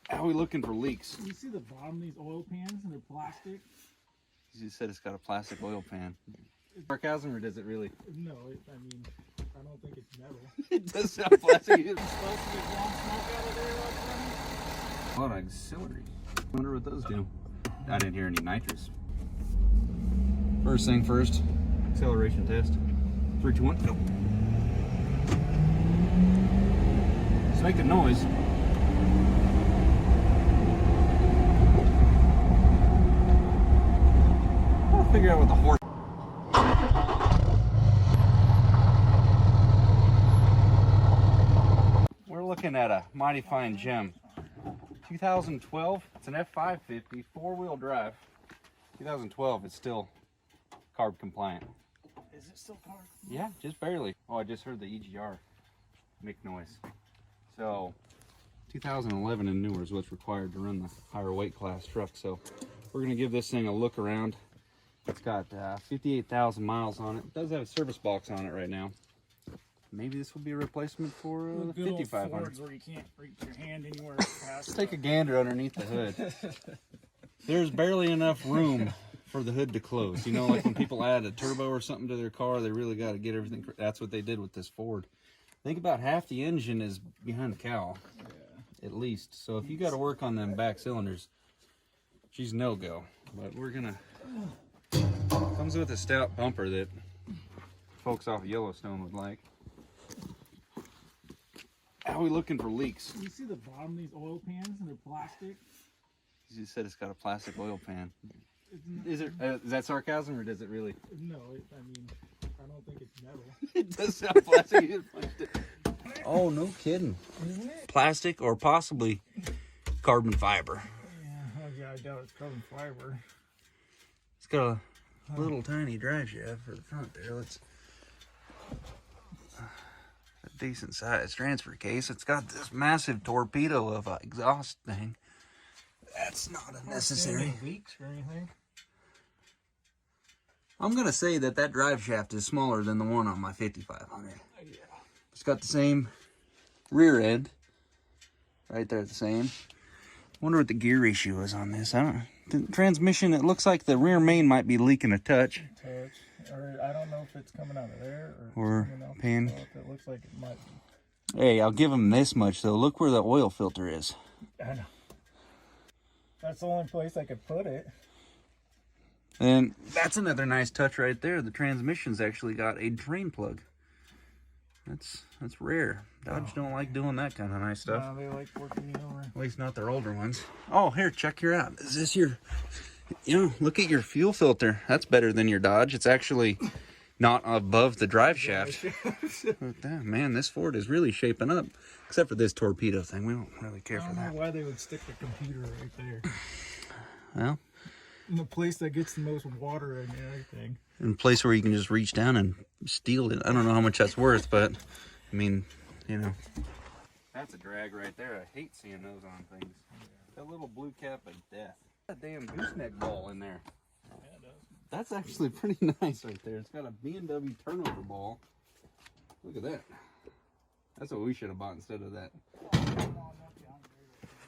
How are we looking for leaks? You see the bottom of these oil pans and they're plastic? You said it's got a plastic oil pan. Sarcasm, or does it really? No, I mean, I don't think it's metal. It does sound plastic. It's supposed to get blowing smoke out of there like A lot of auxiliaries. Wonder what those do. I didn't hear any nitrous. First thing first, acceleration test. 3, 2, 1, go. It's making noise. I'll figure out what the horse. We're looking at a mighty fine gem. 2012, it's an F-550, 4-wheel drive. 2012, it's still carb compliant. Is it still carb? Yeah, just barely. Oh, I just heard the EGR make noise. So, 2011 and newer is what's required to run the higher weight class truck. So, we're going to give this thing a look around. It's got 58,000 miles on it. It does have a service box on it right now. Maybe this will be a replacement for the 5500. Where you can't reach your hand anywhere past. Let's take a gander underneath the hood. There's barely enough room for the hood to close. You know, like when people add a turbo or something to their car, they really got to get everything. That's what they did with this Ford. I think about half the engine is behind the cowl, at least. So if you got to work on them back cylinders, she's no go. But we're gonna. Comes with a stout bumper that folks off Yellowstone would like. How are we looking for leaks? You see the bottom of these oil pans and they're plastic? You said it's got a plastic oil pan. Is that sarcasm, or does it really? No, I mean, I don't think it's metal. It does sound plastic. You punched it. Oh, no kidding. Isn't it? Plastic or possibly carbon fiber. Yeah, I doubt it's carbon fiber. It's got a little tiny drive shaft for the front there. Let's a decent sized transfer case. It's got this massive torpedo of a exhaust thing. That's not unnecessary. Leaks or anything? I'm gonna say that drive shaft is smaller than the one on my 5500. Yeah. It's got the same rear end, right there, the same. Wonder what the gear ratio is on this. The transmission, it looks like the rear main might be leaking a touch. Or I don't know if it's coming out of there or pan. It looks like it might be. Hey, I'll give them this much though. Look where the oil filter is. I know. That's the only place I could put it. And that's another nice touch right there. The transmission's actually got a drain plug. That's rare. Dodge don't like doing that kind of nice stuff. No, they like working me over. At least not their older ones. Oh, here, check her out. Is this your... look at your fuel filter. That's better than your Dodge. It's actually not above the drive shaft. Man, this Ford is really shaping up. Except for this torpedo thing. We don't really care for that. I don't know why they would stick the computer right there. Well... in the place that gets the most water and everything. In a place where you can just reach down and steal it. I don't know how much that's worth, but, I mean, That's a drag right there. I hate seeing those on things. That little blue cap of death. That damn gooseneck ball in there. Yeah, it does. That's actually pretty nice right there. It's got a B&W turnover ball. Look at that. That's what we should have bought instead of that.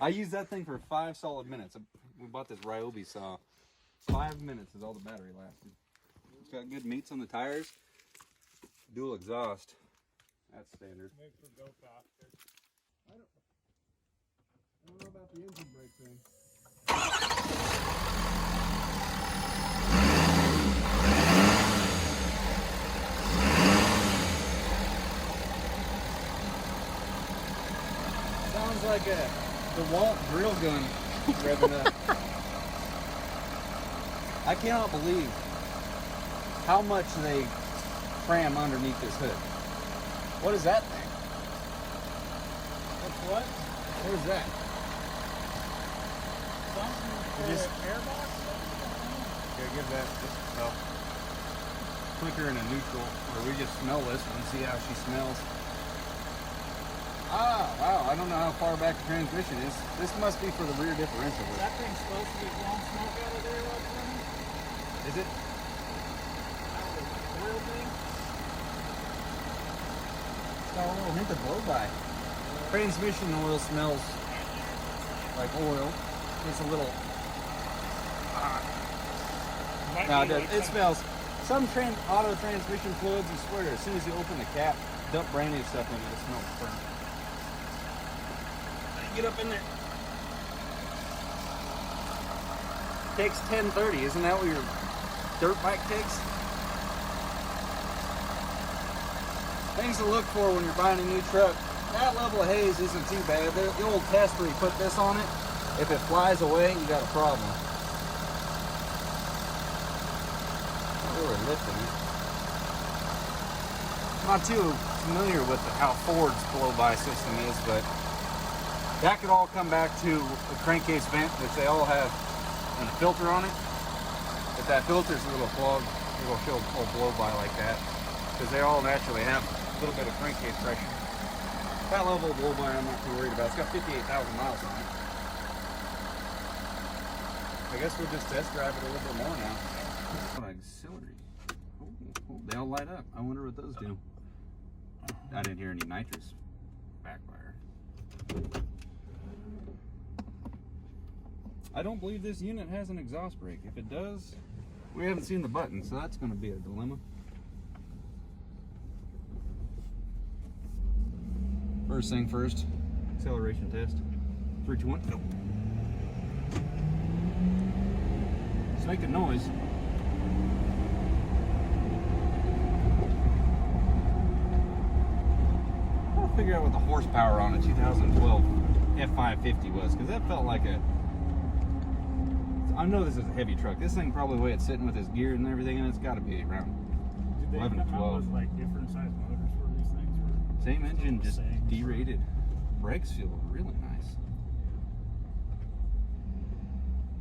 I used that thing for 5 solid minutes. We bought this Ryobi saw. 5 minutes is all the battery lasted. It's got good meats on the tires. Dual exhaust. That's standard. Makes it go faster. I don't know about the engine brake thing. Sounds like a DeWalt drill gun revving up. I cannot believe how much they cram underneath this hood. What is that thing? What's what? What is that? Something for Just airbox? Here, give that just help. Click her in a neutral, or we just smell this one and see how she smells. Ah, wow, I don't know how far back the transmission is. This must be for the rear differential. Is that thing supposed to get blowing smoke out of there like that? Is it? Oil thing? Got a little hint of blow by. Transmission oil smells like oil. It's a little. Might No, be it, like it some- smells. Some auto transmission fluids, you swear, as soon as you open the cap, dump brand new stuff in it, it smells burnt. Get up in there. Takes 1030, isn't that what your dirt bike takes? Things to look for when you're buying a new truck. That level of haze isn't too bad. The old test where you put this on it, if it flies away, you got a problem. Not really lifting it. I'm not too familiar with how Ford's blow-by system is, but that could all come back to a crankcase vent, which they all have a filter on it. If that filter's a little clogged, it'll show a little blow-by like that, because they all naturally have a little bit of crankcase pressure. That level of blow-by I'm not too worried about. It's got 58,000 miles on it. I guess we'll just test drive it a little bit more now. Auxiliary. Oh, they all light up. I wonder what those do. I didn't hear any nitrous backfire. I don't believe this unit has an exhaust brake. If it does, we haven't seen the button, so that's going to be a dilemma. First thing first, acceleration test. 3, 2, 1, go. It's making noise. I'll figure out what the horsepower on a 2012 F-550 was, because that felt like a... I know this is a heavy truck. This thing probably the way it's sitting with its gear and everything, and it's got to be around Did they 11 to come out 12. with like different size motors for these things? Or Same engine, just same? derated. Brakes feel really nice.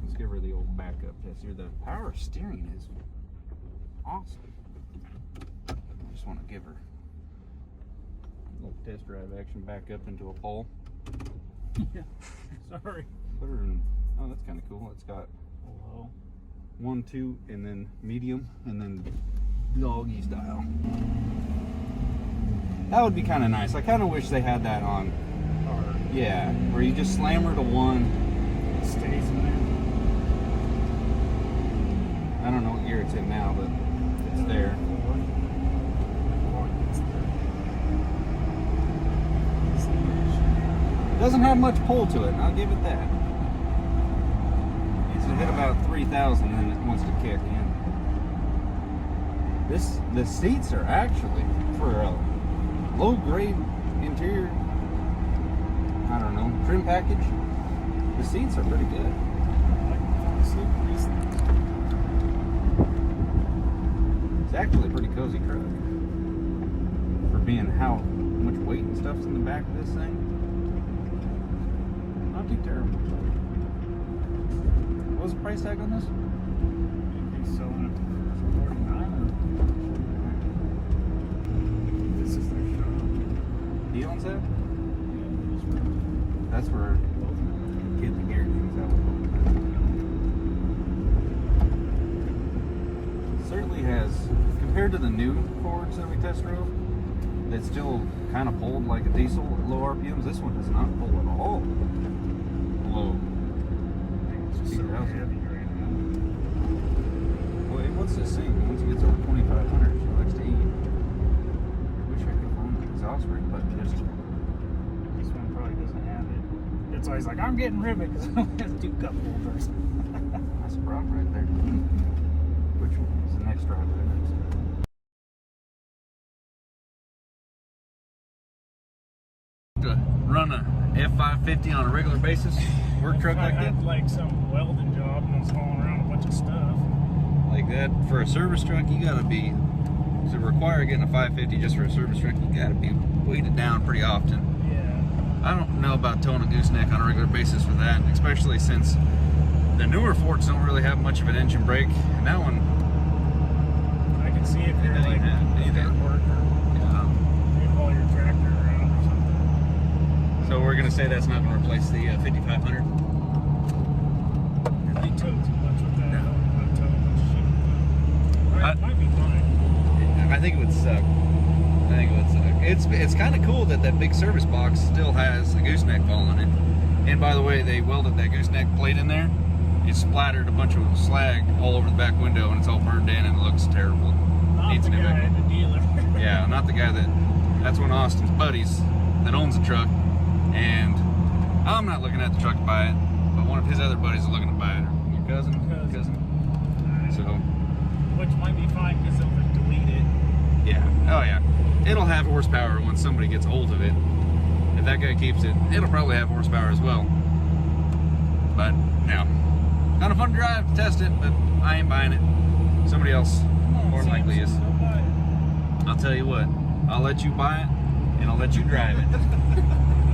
Let's give her the old backup test here. The power steering is awesome. I just want to give her a little test drive action back up into a pole. Yeah. Sorry. Put her in. Oh, that's kind of cool. It's got Hello. 1, 2, and then medium, and then doggy style. That would be kind of nice. I kind of wish they had that on. Hard. Yeah, where you just slam her to 1. It stays in there. I don't know what gear it's in now, but it's there. Doesn't have much pull to it, I'll give it that. Needs to hit about 3,000 and then it wants to kick in. The seats are actually, for a low grade interior, I don't know, trim package, the seats are pretty good. It's actually a pretty cozy truck. For being how much weight and stuff's in the back of this thing. Not too terrible. What was the price tag on this? He's selling it for 49. This is their shop. He owns that? Yeah, That's where get the gear things out. Certainly has, compared to the new Fords that we test drove, that still kind of pulled like a diesel at low RPMs. This one does not pull at all below it's just so 2,000. heavy right now. Well, what's this thing? Once it gets over 2,500, she likes to eat. I wish I could find the exhaust brake button just to... This one probably doesn't have it. It's always like, I'm getting ribbit because it only has 2 cup holders. That's a problem right there. Which one is the next driver? To run a F-550 on a regular basis, work truck like I that? had like some welding job and I was hauling around a bunch of stuff. Like that, for a service truck, you gotta be, to require getting a 550 just for a service truck, you gotta be weighted down pretty often. Yeah. I don't know about towing a gooseneck on a regular basis for that, especially since the newer Fords don't really have much of an engine brake, and that one, I can see if you're It like ain't had a either. dirt worker, you haul your tractor around or something. so we're gonna say that's not gonna replace the 5500. If they tow too much with that, No. not tow much shit. I- It might be fine. I think it would suck. It's kind of cool that that big service box still has a gooseneck ball in it. And by the way, they welded that gooseneck plate in there. It splattered a bunch of slag all over the back window, and it's all burned in, and it looks terrible. Not Needs the a new guy window. at the dealer. Yeah, not the guy that's one of Austin's buddies that owns the truck, and I'm not looking at the truck to buy it, but one of his other buddies is looking to buy it. Your cousin? So, Which might be fine because they'll just delete it. yeah. Oh, yeah. It'll have horsepower when somebody gets hold of it. If that guy keeps it, it'll probably have horsepower as well. But, no. Kind of fun to drive, to test it, but I ain't buying it. Somebody else more than likely is. I'll tell you what, I'll let you buy it, and I'll let you drive it.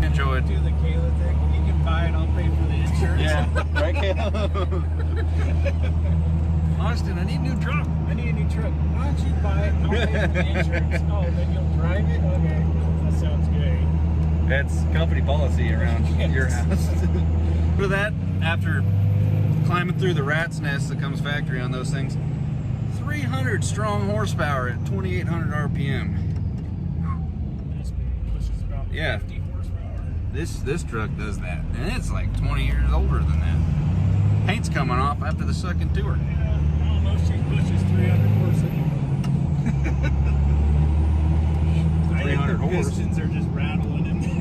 Enjoy it. Do the Kayla thing. You can buy it, I'll pay for the insurance. Yeah, right, Kayla? Austin, I need a new truck. I need a new truck. Why don't you buy it? I'll pay for the insurance. Oh, then you'll drive it? Okay. That sounds good. That's company policy around Yes. your house. For that, after climbing through the rat's nest that comes factory on those things, 300 strong horsepower at 2,800 RPM. This one pushes about Yeah. 50 horsepower. This truck does that, and it's like 20 years older than that. Paint's coming off after the second tour. Yeah, I don't know if she pushes 300 horse anymore. 300 the horse. pistons are just rattling in there.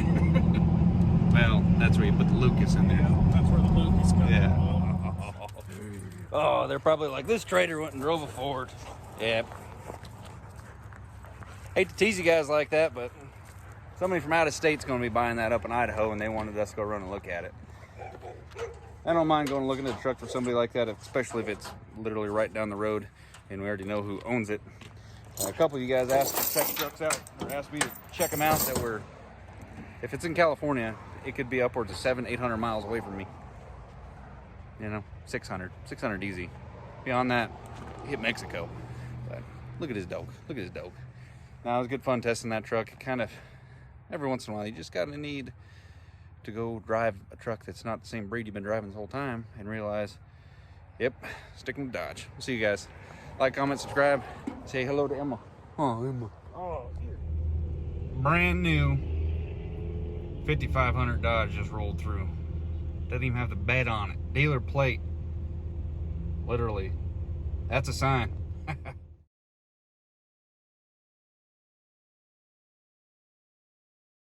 Well, that's where you put the Lucas in there. Yeah, that's where the Lucas comes Yeah. from. Oh, they're probably like, this trader went and drove a Ford. Yep. Hate to tease you guys like that, but somebody from out of state's going to be buying that up in Idaho, and they wanted us to go run and look at it. I don't mind going and looking at a truck for somebody like that, especially if it's literally right down the road and we already know who owns it. A couple of you guys asked to check trucks out, or asked me to check them out that were, if it's in California, it could be upwards of 700-800 miles away from me. You know, 600 easy. Beyond that, hit Mexico. But look at his dog. Look at his dog. Now, it was good fun testing that truck. It kind of, every once in a while, you just got to need to go drive a truck that's not the same breed you've been driving this whole time and realize, yep, sticking with Dodge. We'll see you guys. Like, comment, subscribe. Say hello to Emma. Oh, Emma. Oh, here. Brand new 5500 Dodge just rolled through. Doesn't even have the bed on it. Dealer plate. Literally. That's a sign.